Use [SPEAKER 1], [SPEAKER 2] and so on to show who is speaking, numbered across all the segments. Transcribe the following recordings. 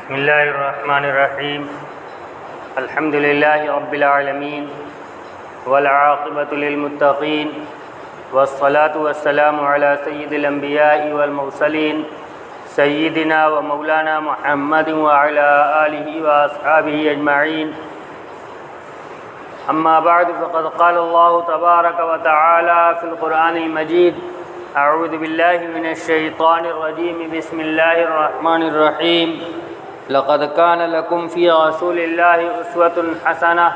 [SPEAKER 1] بسم اللہ الرحمن الرحیم الحمد للہ رب العالمین والعاقبۃ للمتقین والصلاة والسلام علی سید الانبیاء والمرسلین سیدنا و مولانا محمد وعلی آلہ واصحابہ اجمعین اما بعد فقد قال اللہ تبارک و تعالی فی القرآن المجید اعوذ باللہ من الشیطان الرجیم بسم اللہ الرحمن الرحیم لقد كان لكم في رسول الله أسوة حسنة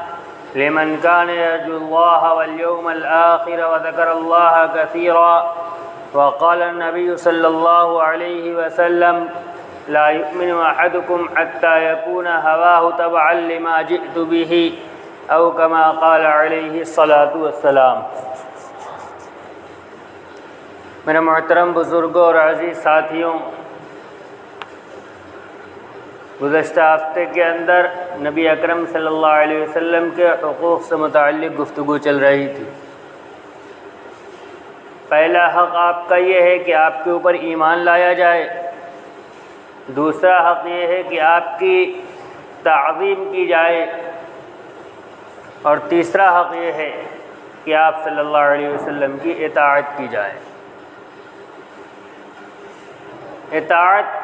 [SPEAKER 1] لمن كان يرجو الله واليوم الآخر وذكر الله كثيرا وقال النبي صلى الله عليه وسلم لا يؤمن أحدكم حتى يكون هواه تبعا لما جئت به أو كما قال عليه الصلاة والسلام۔ میرے محترم بزرگوں اور عزیز ساتھیوں، گزشتہ ہفتے کے اندر نبی اکرم صلی اللہ علیہ وسلم کے حقوق سے متعلق گفتگو چل رہی تھی۔ پہلا حق آپ کا یہ ہے کہ آپ کے اوپر ایمان لایا جائے، دوسرا حق یہ ہے کہ آپ کی تعظیم کی جائے، اور تیسرا حق یہ ہے کہ آپ صلی اللہ علیہ وسلم کی اطاعت کی جائے۔ اطاعت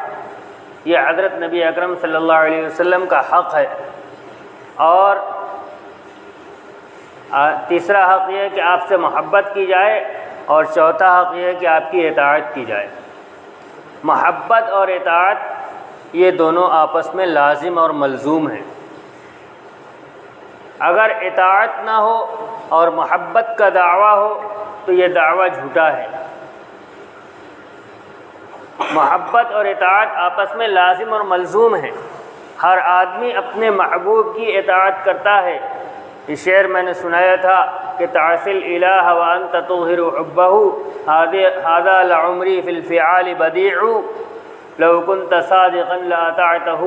[SPEAKER 1] یہ حضرت نبی اکرم صلی اللہ علیہ وسلم کا حق ہے، اور تیسرا حق یہ ہے کہ آپ سے محبت کی جائے، اور چوتھا حق یہ ہے کہ آپ کی اطاعت کی جائے۔ محبت اور اطاعت یہ دونوں آپس میں لازم اور ملزوم ہیں۔ اگر اطاعت نہ ہو اور محبت کا دعویٰ ہو تو یہ دعویٰ جھوٹا ہے۔ محبت اور اطاعت آپس میں لازم اور ملزوم ہیں۔ ہر آدمی اپنے محبوب کی اطاعت کرتا ہے۔ یہ شعر میں نے سنایا تھا کہ تعصی الالہ وانت تظہر حبہ ھذا لعمری فی الفعال بدیع لو کنت صادقا لاطعتہ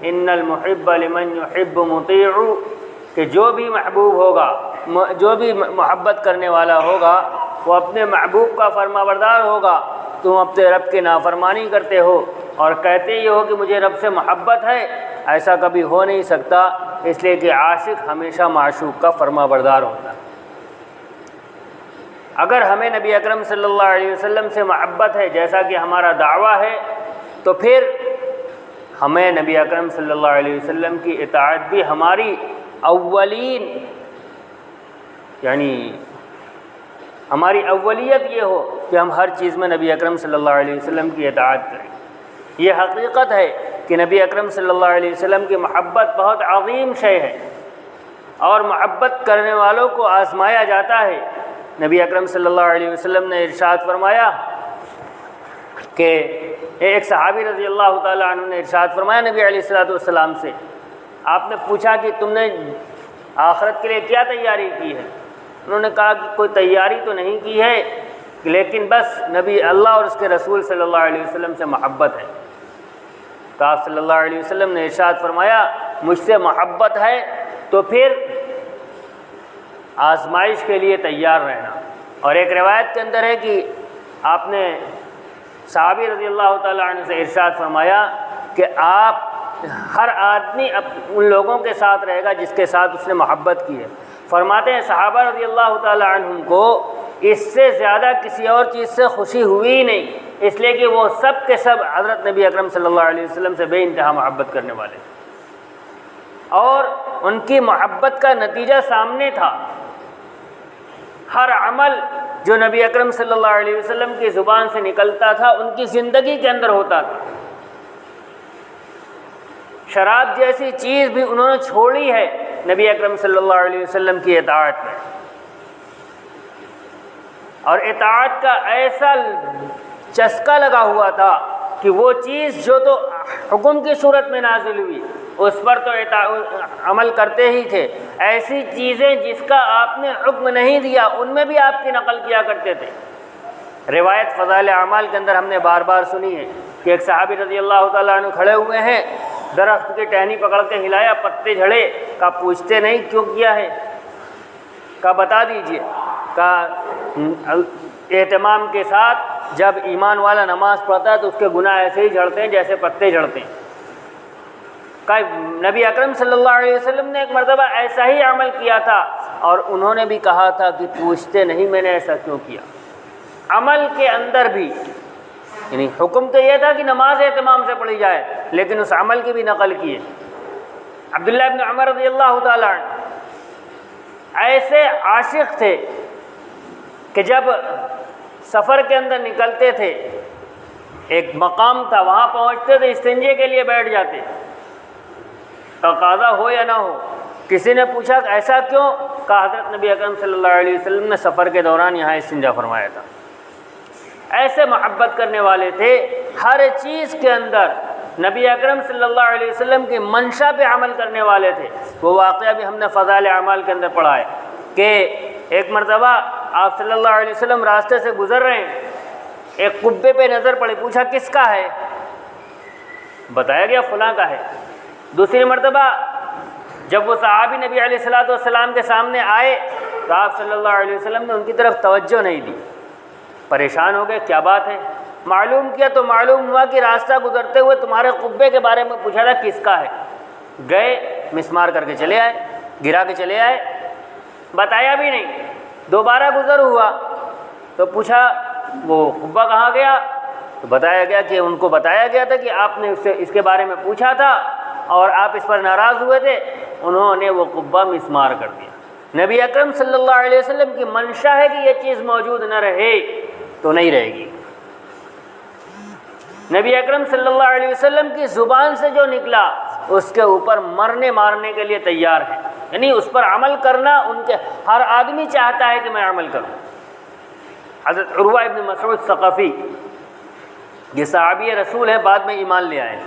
[SPEAKER 1] ان المحب لمن یحب مطیع، کہ جو بھی محبوب ہوگا، جو بھی محبت کرنے والا ہوگا، وہ اپنے محبوب کا فرما بردار ہوگا۔ تم اپنے رب کی نافرمانی کرتے ہو اور کہتے ہی ہو کہ مجھے رب سے محبت ہے، ایسا کبھی ہو نہیں سکتا، اس لیے کہ عاشق ہمیشہ معشوق کا فرما بردار ہوتا ہے۔ اگر ہمیں نبی اکرم صلی اللہ علیہ وسلم سے محبت ہے جیسا کہ ہمارا دعویٰ ہے، تو پھر ہمیں نبی اکرم صلی اللہ علیہ وسلم کی اطاعت بھی ہماری اولین، یعنی ہماری اولیت یہ ہو کہ ہم ہر چیز میں نبی اکرم صلی اللہ علیہ وسلم کی اطاعت کریں۔ یہ حقیقت ہے کہ نبی اکرم صلی اللہ علیہ وسلم کی محبت بہت عظیم شے ہے، اور محبت کرنے والوں کو آزمایا جاتا ہے۔ نبی اکرم صلی اللہ علیہ وسلم نے ارشاد فرمایا کہ ایک صحابی رضی اللہ تعالیٰ عنہ نے ارشاد فرمایا نبی علیہ الصلوۃ والسلام سے، آپ نے پوچھا کہ تم نے آخرت کے لیے کیا تیاری کی ہے؟ انہوں نے کہا کہ کوئی تیاری تو نہیں کی ہے، لیکن بس نبی اللہ اور اس کے رسول صلی اللہ علیہ وسلم سے محبت ہے۔ تو آپ صلی اللہ علیہ وسلم نے ارشاد فرمایا مجھ سے محبت ہے تو پھر آزمائش کے لیے تیار رہنا۔ اور ایک روایت کے اندر ہے کہ آپ نے صحابی رضی اللہ تعالیٰ عنہ سے ارشاد فرمایا کہ آپ ہر آدمی ان لوگوں کے ساتھ رہے گا جس کے ساتھ اس نے محبت کی ہے۔ فرماتے ہیں صحابہ رضی اللہ تعالیٰ عنہم کو اس سے زیادہ کسی اور چیز سے خوشی ہوئی ہی نہیں، اس لیے کہ وہ سب کے سب حضرت نبی اکرم صلی اللہ علیہ وسلم سے بے انتہا محبت کرنے والے، اور ان کی محبت کا نتیجہ سامنے تھا۔ ہر عمل جو نبی اکرم صلی اللہ علیہ وسلم کی زبان سے نکلتا تھا ان کی زندگی کے اندر ہوتا تھا۔ شراب جیسی چیز بھی انہوں نے چھوڑی ہے نبی اکرم صلی اللہ علیہ وسلم کی اطاعت میں، اور اطاعت کا ایسا چسکا لگا ہوا تھا کہ وہ چیز جو تو حکم کی صورت میں نازل ہوئی اس پر تو عمل کرتے ہی تھے، ایسی چیزیں جس کا آپ نے حکم نہیں دیا ان میں بھی آپ کی نقل کیا کرتے تھے۔ روایت فضائل اعمال کے اندر ہم نے بار بار سنی ہے کہ ایک صحابی رضی اللہ تعالیٰ عنہ کھڑے ہوئے ہیں، درخت کی ٹہنی پکڑ کے ہلایا، پتے جھڑے، کہا پوچھتے نہیں کیوں کیا ہے؟ کہا بتا دیجئے۔ کہا اہتمام کے ساتھ جب ایمان والا نماز پڑھتا ہے تو اس کے گناہ ایسے ہی جھڑتے ہیں جیسے پتے جھڑتے ہیں۔ نبی اکرم صلی اللہ علیہ وسلم نے ایک مرتبہ ایسا ہی عمل کیا تھا اور انہوں نے بھی کہا تھا کہ پوچھتے نہیں میں نے ایسا کیوں کیا۔ عمل کے اندر بھی یعنی حکم تو یہ تھا کہ نماز اہتمام سے پڑھی جائے، لیکن اس عمل کی بھی نقل کی ہے۔ عبداللہ ابن عمر رضی اللہ تعالیٰ عنہ ایسے عاشق تھے کہ جب سفر کے اندر نکلتے تھے، ایک مقام تھا، وہاں پہنچتے تھے، استنجے کے لیے بیٹھ جاتے، تقاضا ہو یا نہ ہو۔ کسی نے پوچھا کہ ایسا کیوں؟ کہا حضرت نبی اکرم صلی اللہ علیہ وسلم نے سفر کے دوران یہاں استنجا فرمایا تھا۔ ایسے محبت کرنے والے تھے، ہر چیز کے اندر نبی اکرم صلی اللہ علیہ وسلم کی منشا پہ عمل کرنے والے تھے۔ وہ واقعہ بھی ہم نے فضائل اعمال کے اندر پڑھا ہے کہ ایک مرتبہ آپ صلی اللہ علیہ وسلم راستے سے گزر رہے ہیں، ایک قبے پہ نظر پڑی، پوچھا کس کا ہے؟ بتایا گیا فلاں کا ہے۔ دوسری مرتبہ جب وہ صحابی نبی علیہ السلام کے سامنے آئے تو آپ صلی اللہ علیہ وسلم نے ان کی طرف توجہ نہیں دی، پریشان ہو گئے، کیا بات ہے؟ معلوم کیا تو معلوم ہوا کہ راستہ گزرتے ہوئے تمہارے قبے کے بارے میں پوچھا تھا کس کا ہے۔ گئے، مسمار کر کے چلے آئے، گرا کے چلے آئے، بتایا بھی نہیں۔ دوبارہ گزر ہوا تو پوچھا وہ قبہ کہاں گیا؟ تو بتایا گیا کہ ان کو بتایا گیا تھا کہ آپ نے اس کے بارے میں پوچھا تھا اور آپ اس پر ناراض ہوئے تھے، انہوں نے وہ قبہ مسمار کر دیا۔ نبی اکرم صلی اللہ علیہ وسلم کی منشا ہے کہ یہ چیز موجود نہ رہے تو نہیں رہے گی۔ نبی اکرم صلی اللہ علیہ وسلم کی زبان سے جو نکلا اس کے اوپر مرنے مارنے کے لیے تیار ہیں، یعنی اس پر عمل کرنا ان کے ہر آدمی چاہتا ہے کہ میں عمل کروں۔ حضرت عروہ ابن مسعود ثقفی، یہ صحابی رسول ہے، بعد میں ایمان لے آئے۔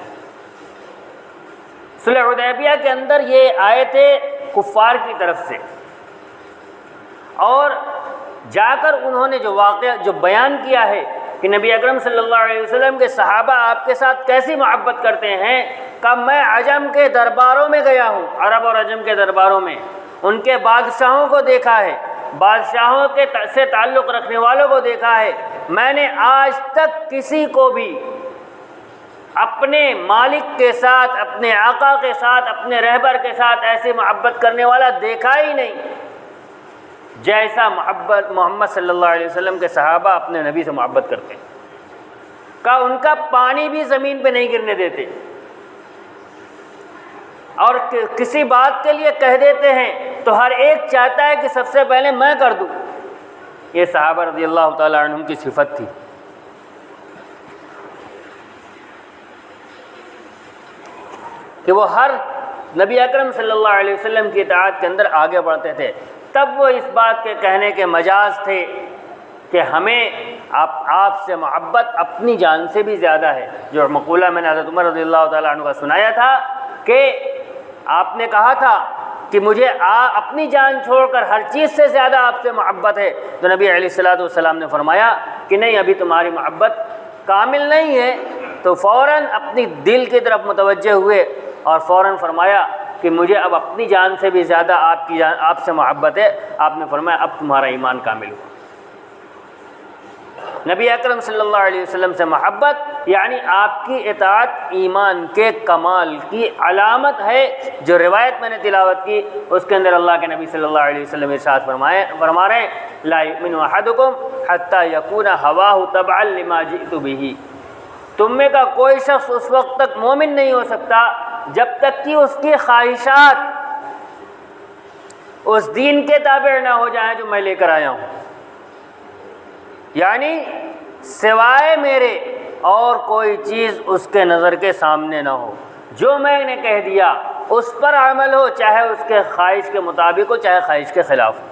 [SPEAKER 1] صلح حدیبیہ کے اندر یہ آئے تھے کفار کی طرف سے، اور جا کر انہوں نے جو واقعہ جو بیان کیا ہے کہ نبی اکرم صلی اللہ علیہ وسلم کے صحابہ آپ کے ساتھ کیسی محبت کرتے ہیں، کہ میں عجم کے درباروں میں گیا ہوں، عرب اور عجم کے درباروں میں، ان کے بادشاہوں کو دیکھا ہے، بادشاہوں کے سے تعلق رکھنے والوں کو دیکھا ہے، میں نے آج تک کسی کو بھی اپنے مالک کے ساتھ، اپنے آقا کے ساتھ، اپنے رہبر کے ساتھ ایسی محبت کرنے والا دیکھا ہی نہیں جیسا محبت محمد صلی اللہ علیہ وسلم کے صحابہ اپنے نبی سے محبت کرتے ہیں، کہ ان کا پانی بھی زمین پہ نہیں گرنے دیتے، اور کسی بات کے لیے کہہ دیتے ہیں تو ہر ایک چاہتا ہے کہ سب سے پہلے میں کر دوں۔ یہ صحابہ رضی اللہ تعالیٰ عنہم کی صفت تھی۔ کہ وہ ہر نبی اکرم صلی اللہ علیہ وسلم کی اطاعت کے اندر آگے بڑھتے تھے۔ تب وہ اس بات کے کہنے کے مجاز تھے کہ ہمیں آپ سے محبت اپنی جان سے بھی زیادہ ہے، جو مقولہ میں نے حضرت عمر رضی اللہ تعالیٰ عنہ کا سنایا تھا کہ آپ نے کہا تھا کہ مجھے اپنی جان چھوڑ کر ہر چیز سے زیادہ آپ سے محبت ہے، تو نبی علیہ السلام نے فرمایا کہ نہیں، ابھی تمہاری محبت کامل نہیں ہے۔ تو فوراً اپنی دل کی طرف متوجہ ہوئے اور فوراً فرمایا کہ مجھے اب اپنی جان سے بھی زیادہ آپ سے محبت ہے۔ آپ نے فرمایا اب تمہارا ایمان کامل ہوا۔ نبی اکرم صلی اللہ علیہ وسلم سے محبت یعنی آپ کی اطاعت ایمان کے کمال کی علامت ہے۔ جو روایت میں نے تلاوت کی اس کے اندر اللہ کے نبی صلی اللہ علیہ وسلم ارشاد فرما رہے ہیں لا یؤمن احدکم حتی یکون ہواہ تبعا لما جئت بہ، تم میں کا کوئی شخص اس وقت تک مومن نہیں ہو سکتا جب تک کہ اس کی خواہشات اس دین کے تابع نہ ہو جائیں جو میں لے کر آیا ہوں، یعنی سوائے میرے اور کوئی چیز اس کے نظر کے سامنے نہ ہو، جو میں نے کہہ دیا اس پر عمل ہو، چاہے اس کے خواہش کے مطابق ہو چاہے خواہش کے خلاف ہو،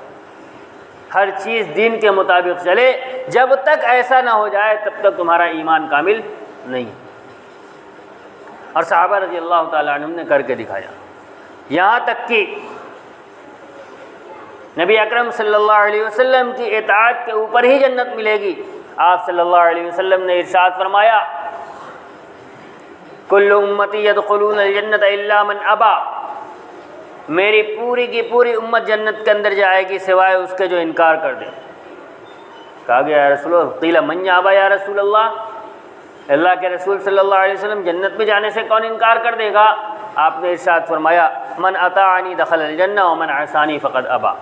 [SPEAKER 1] ہر چیز دین کے مطابق چلے۔ جب تک ایسا نہ ہو جائے تب تک تمہارا ایمان کامل نہیں۔ اور صحابہ رضی اللہ تعالیٰ عنہم نے کر کے دکھایا، یہاں تک کہ نبی اکرم صلی اللہ علیہ وسلم کی اطاعت کے اوپر ہی جنت ملے گی۔ آپ صلی اللہ علیہ وسلم نے ارشاد فرمایا کل امتی یدخلون الجنت الا من ابا، میری پوری کی پوری امت جنت کے اندر جائے گی سوائے اس کے جو انکار کر دے۔ کہا گیا یا رسول اللہ، قیل من ابا یا رسول اللہ، اللہ کے رسول صلی اللہ علیہ وسلم جنت میں جانے سے کون انکار کر دے گا؟ آپ نے ارشاد فرمایا من اطاعنی دخل الجنہ ومن عصانی فقد ابا،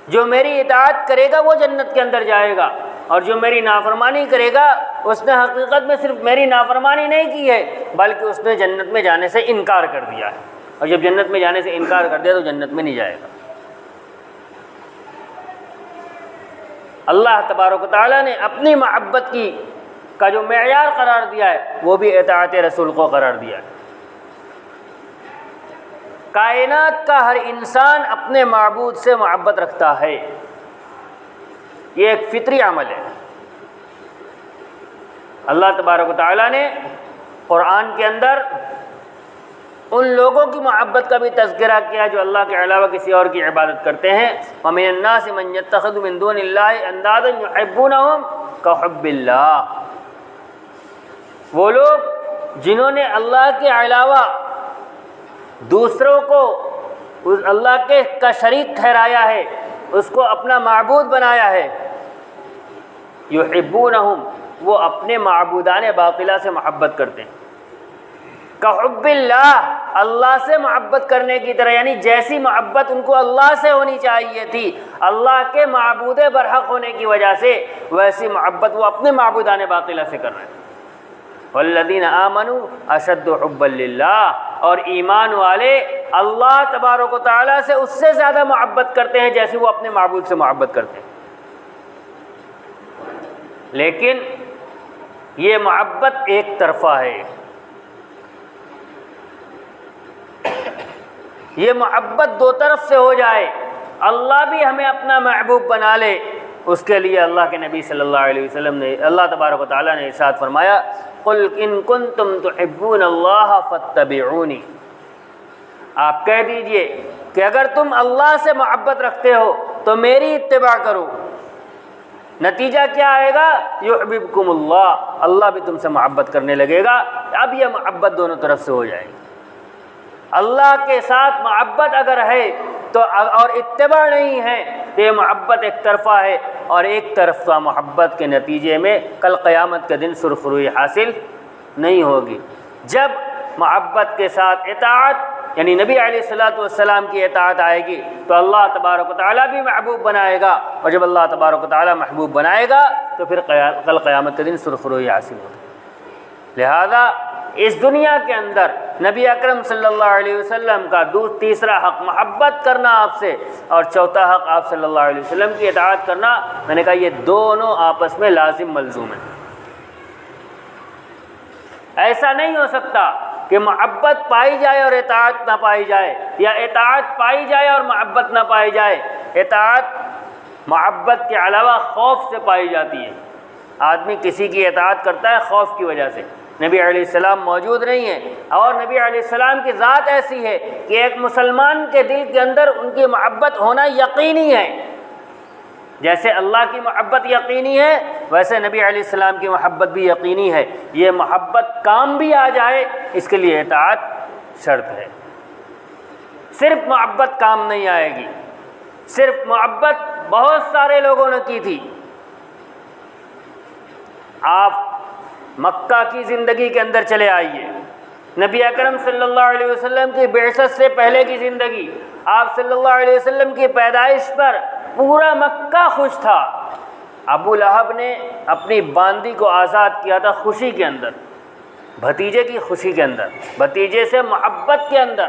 [SPEAKER 1] جو میری اطاعت کرے گا وہ جنت کے اندر جائے گا، اور جو میری نافرمانی کرے گا اس نے حقیقت میں صرف میری نافرمانی نہیں کی ہے بلکہ اس نے جنت میں جانے سے انکار کر دیا ہے، اور جب جنت میں جانے سے انکار کر دیا تو جنت میں نہیں جائے گا۔ اللہ تبارک و تعالیٰ نے اپنی محبت کا جو معیار قرار دیا ہے وہ بھی اطاعت رسول کو قرار دیا ہے۔ کائنات کا ہر انسان اپنے معبود سے محبت رکھتا ہے، یہ ایک فطری عمل ہے۔ اللہ تبارک و تعالیٰ نے قرآن کے اندر ان لوگوں کی محبت کا بھی تذکرہ کیا جو اللہ کے علاوہ کسی اور کی عبادت کرتے ہیں۔ وَمِنَ النَّاسِ مَن يَتَّخِذُ مِن دُونِ اللَّهِ أَندَادًا يُحِبُّونَهُمْ كَحُبِّ اللَّهِ، وہ لوگ جنہوں نے اللہ کے علاوہ دوسروں کو اللہ کا شریک ٹھہرایا ہے، اس کو اپنا معبود بنایا ہے، یحبونہم، وہ اپنے معبودان باطلہ سے محبت کرتے ہیں، کحب اللہ، اللہ سے محبت کرنے کی طرح، یعنی جیسی محبت ان کو اللہ سے ہونی چاہیے تھی اللہ کے معبود برحق ہونے کی وجہ سے، ویسی محبت وہ اپنے معبودان باطلہ سے کر رہے ہیں۔ والذین آمنوا اشد حبا للہ، اور ایمان والے اللہ تبارک و تعالیٰ سے اس سے زیادہ محبت کرتے ہیں جیسے وہ اپنے معبود سے محبت کرتے ہیں۔ لیکن یہ محبت ایک طرفہ ہے، یہ محبت دو طرف سے ہو جائے، اللہ بھی ہمیں اپنا محبوب بنا لے، اس کے لیے اللہ کے نبی صلی اللہ علیہ وسلم نے، اللہ تبارک و تعالیٰ نے ارشاد فرمایا قل ان کنتم تحبون اللہ فاتبعونی، آپ کہہ دیجئے کہ اگر تم اللہ سے محبت رکھتے ہو تو میری اتباع کرو، نتیجہ کیا آئے گا؟ یحببکم اللہ، اللہ بھی تم سے محبت کرنے لگے گا۔ اب یہ محبت دونوں طرف سے ہو جائے گی، اللہ کے ساتھ محبت اگر ہے تو اور اتباع نہیں ہے تو یہ محبت ایک طرفہ ہے، اور ایک طرفہ محبت کے نتیجے میں کل قیامت کے دن سرخروئی حاصل نہیں ہوگی۔ جب محبت کے ساتھ اطاعت یعنی نبی علیہ الصلوۃ والسلام کی اطاعت آئے گی تو اللہ تبارک و تعالیٰ بھی محبوب بنائے گا، اور جب اللہ تبارک و تعالیٰ محبوب بنائے گا تو پھر کل قیامت کے دن سرخروئی حاصل ہوگی۔ لہذا اس دنیا کے اندر نبی اکرم صلی اللہ علیہ وسلم کا تیسرا حق محبت کرنا آپ سے، اور چوتھا حق آپ صلی اللہ علیہ وسلم کی اطاعت کرنا، میں نے کہا یہ دونوں آپس میں لازم ملزوم ہیں۔ ایسا نہیں ہو سکتا کہ محبت پائی جائے اور اطاعت نہ پائی جائے، یا اطاعت پائی جائے اور محبت نہ پائی جائے۔ اطاعت محبت کے علاوہ خوف سے پائی جاتی ہے، آدمی کسی کی اطاعت کرتا ہے خوف کی وجہ سے۔ نبی علیہ السلام موجود نہیں ہیں، اور نبی علیہ السلام کی ذات ایسی ہے کہ ایک مسلمان کے دل کے اندر ان کی محبت ہونا یقینی ہے، جیسے اللہ کی محبت یقینی ہے ویسے نبی علیہ السلام کی محبت بھی یقینی ہے۔ یہ محبت کام بھی آ جائے اس کے لیے اطاعت شرط ہے، صرف محبت کام نہیں آئے گی۔ صرف محبت بہت سارے لوگوں نے کی تھی۔ آپ مکہ کی زندگی کے اندر چلے آئیے، نبی اکرم صلی اللہ علیہ وسلم کی بعثت سے پہلے کی زندگی، آپ صلی اللہ علیہ وسلم کی پیدائش پر پورا مکہ خوش تھا۔ ابو لہب نے اپنی باندی کو آزاد کیا تھا خوشی کے اندر، بھتیجے کی خوشی کے اندر، بھتیجے سے محبت کے اندر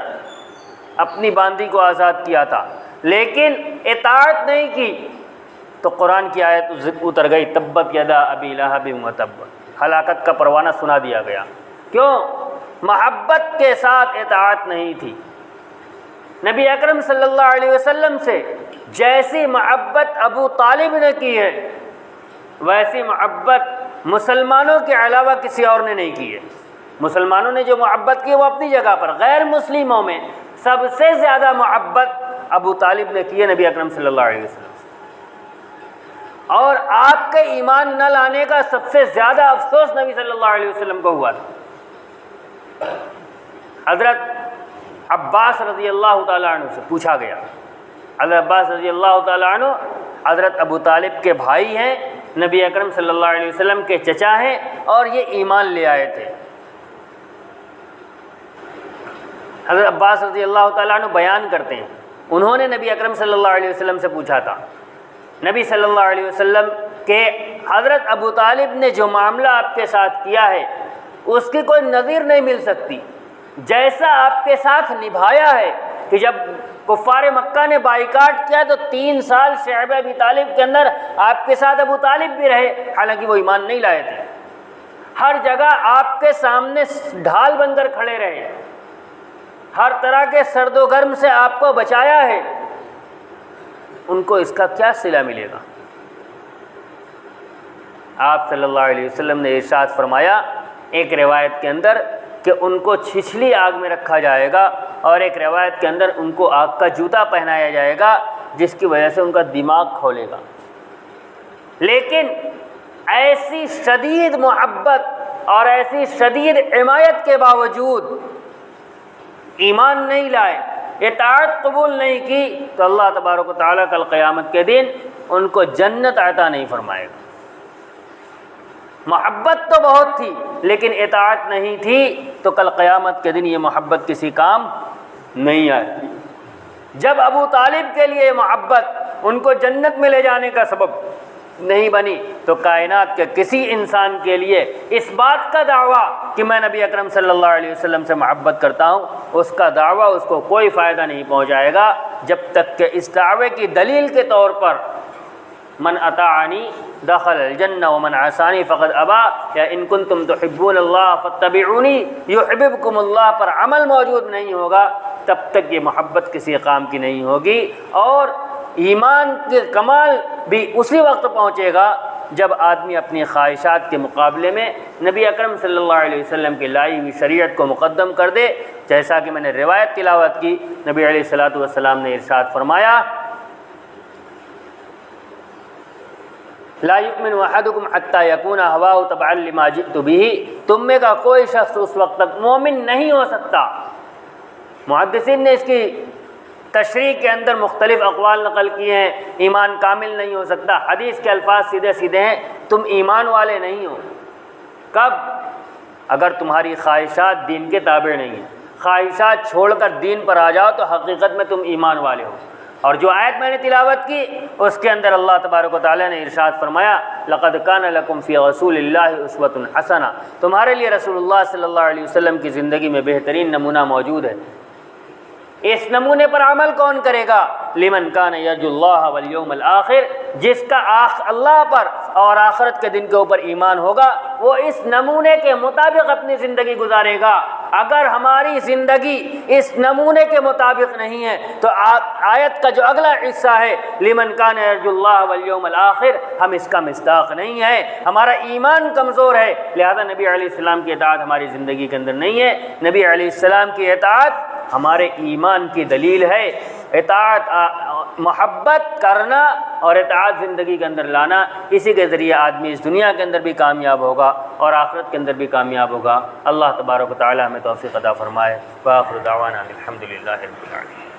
[SPEAKER 1] اپنی باندی کو آزاد کیا تھا، لیکن اطاعت نہیں کی تو قرآن کی آیت اتر گئی تبت یدا ابی لہب وتب، ہلاکت کا پروانہ سنا دیا گیا۔ کیوں؟ محبت کے ساتھ اطاعت نہیں تھی۔ نبی اکرم صلی اللہ علیہ وسلم سے جیسی محبت ابو طالب نے کی ہے ویسی محبت مسلمانوں کے علاوہ کسی اور نے نہیں کی ہے۔ مسلمانوں نے جو محبت کی وہ اپنی جگہ پر، غیر مسلموں میں سب سے زیادہ محبت ابو طالب نے کی ہے نبی اکرم صلی اللہ علیہ وسلم سے، اور آپ کے ایمان نہ لانے کا سب سے زیادہ افسوس نبی صلی اللہ علیہ وسلم کو ہوا تھا۔ حضرت عباس رضی اللہ تعالیٰ عنہ سے پوچھا گیا، حضرت عباس رضی اللہ تعالیٰ عنہ حضرت ابو طالب کے بھائی ہیں، نبی اکرم صلی اللہ علیہ وسلم کے چچا ہیں، اور یہ ایمان لے آئے تھے۔ حضرت عباس رضی اللہ تعالیٰ عنہ بیان کرتے ہیں، انہوں نے نبی اکرم صلی اللہ علیہ وسلم سے پوچھا تھا، نبی صلی اللہ علیہ وسلم کہ حضرت ابو طالب نے جو معاملہ آپ کے ساتھ کیا ہے اس کی کوئی نظیر نہیں مل سکتی، جیسا آپ کے ساتھ نبھایا ہے کہ جب کفار مکہ نے بائیکاٹ کیا تو 3 سال شعب ابی طالب کے اندر آپ کے ساتھ ابو طالب بھی رہے، حالانکہ وہ ایمان نہیں لائے تھے، ہر جگہ آپ کے سامنے ڈھال بن کر کھڑے رہے، ہر طرح کے سرد و گرم سے آپ کو بچایا ہے، ان کو اس کا کیا صلہ ملے گا؟ آپ صلی اللہ علیہ وسلم نے ارشاد فرمایا ایک روایت کے اندر کہ ان کو چھچھلی آگ میں رکھا جائے گا، اور ایک روایت کے اندر ان کو آگ کا جوتا پہنایا جائے گا جس کی وجہ سے ان کا دماغ کھولے گا۔ لیکن ایسی شدید محبت اور ایسی شدید حمایت کے باوجود ایمان نہیں لائے، اطاعت قبول نہیں کی، تو اللہ تبارک و تعالیٰ کل قیامت کے دن ان کو جنت عطا نہیں فرمائے گا۔ محبت تو بہت تھی لیکن اطاعت نہیں تھی، تو کل قیامت کے دن یہ محبت کسی کام نہیں آتی۔ جب ابو طالب کے لیے محبت ان کو جنت میں لے جانے کا سبب نہیں بنی، تو کائنات کے کسی انسان کے لیے اس بات کا دعویٰ کہ میں نبی اکرم صلی اللہ علیہ وسلم سے محبت کرتا ہوں، اس کا دعویٰ اس کو کوئی فائدہ نہیں پہنچائے گا جب تک کہ اس دعوے کی دلیل کے طور پر من اطاعنی دخل الجنہ ومن عصانی فقد ابا، یا ان کنتم تحبون اللہ فاتبعونی یحببکم اللہ پر عمل موجود نہیں ہوگا، تب تک یہ محبت کسی کام کی نہیں ہوگی، اور ایمان کے کمال بھی اسی وقت پہنچے گا جب آدمی اپنی خواہشات کے مقابلے میں نبی اکرم صلی اللہ علیہ وسلم کی لائی ہوئی شریعت کو مقدم کر دے۔ جیسا کہ میں نے روایت تلاوت کی، نبی علیہ الصلوۃ والسلام نے ارشاد فرمایا لا یؤمن احدکم حتی یکون ہواہ تبعا لما جئت بہ، تم میں کا کوئی شخص اس وقت تک مومن نہیں ہو سکتا۔ محدثین نے اس کی تشریح کے اندر مختلف اقوال نقل کیے ہیں، ایمان کامل نہیں ہو سکتا، حدیث کے الفاظ سیدھے سیدھے ہیں، تم ایمان والے نہیں ہو۔ کب؟ اگر تمہاری خواہشات دین کے تابع نہیں ہیں، خواہشات چھوڑ کر دین پر آ جاؤ تو حقیقت میں تم ایمان والے ہو۔ اور جو آیت میں نے تلاوت کی اس کے اندر اللہ تبارک و تعالیٰ نے ارشاد فرمایا لقد کان لکم فی رسول اللہ اسوۃ حسنہ، تمہارے لیے رسول اللہ صلی اللہ علیہ وسلم کی زندگی میں بہترین نمونہ موجود ہے۔ اس نمونے پر عمل کون کرے گا؟ لمن کان یرجو اللہ والیوم الآخر، جس کا اللہ پر اور آخرت کے دن کے اوپر ایمان ہوگا وہ اس نمونے کے مطابق اپنی زندگی گزارے گا۔ اگر ہماری زندگی اس نمونے کے مطابق نہیں ہے تو آیت کا جو اگلا حصہ ہے لمن کان یرجو اللہ والیوم الآخر، ہم اس کا مصداق نہیں ہے، ہمارا ایمان کمزور ہے، لہذا نبی علیہ السلام کی اطاعت ہماری زندگی کے اندر نہیں ہے۔ نبی علیہ السلام کی اطاعت ہمارے ایمان کی دلیل ہے۔ اطاعت محبت کرنا اور اطاعت زندگی کے اندر لانا، اسی کے ذریعے آدمی اس دنیا کے اندر بھی کامیاب ہوگا اور آخرت کے اندر بھی کامیاب ہوگا۔ اللہ تبارک و تعالی ہمیں توفیق عطا فرمائے۔ وآخر دعوانا الحمد للہ رب العالمین۔